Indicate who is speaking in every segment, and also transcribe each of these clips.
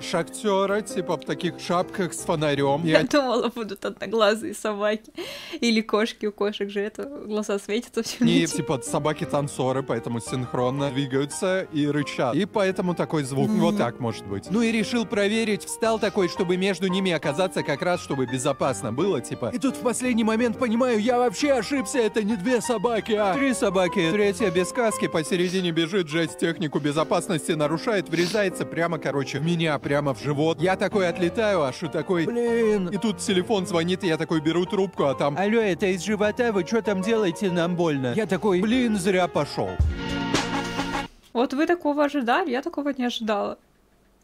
Speaker 1: шахтера, типа в таких шапках с фонарем.
Speaker 2: Я думала, будут одноглазые собаки. Или кошки, у кошек же это глаза светятся в темноте.
Speaker 1: И типа собаки-танцоры, поэтому синхронно двигаются и рычат. И поэтому такой звук. Вот так может быть. Ну и решил проверить, встал такой, чтобы между ними оказаться как раз, чтобы безопасно было, типа. И тут в последний момент понимаю, я вообще ошибся, это не 2 собаки, а 3 собаки. Третья без каски посередине бежит, жесть технику безопасности нарушает, врезается прямо, короче, в меня, прямо в живот. Я такой отлетаю, аж и такой, блин. И тут телефон звонит, и я такой беру трубку, а там, алло, это из живота, вы что там делаете, нам больно. Я такой, блин, зря пошел.
Speaker 2: Вот вы такого ожидали, я такого не ожидала.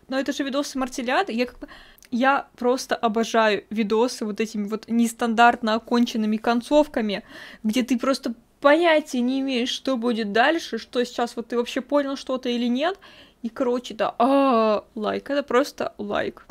Speaker 2: Но это же видосы Мартелиады. Я просто обожаю видосы вот этими вот нестандартно оконченными концовками, где ты просто понятия не имеешь, что будет дальше, что сейчас вот ты вообще понял что-то или нет. И, короче, да, лайк, это просто лайк.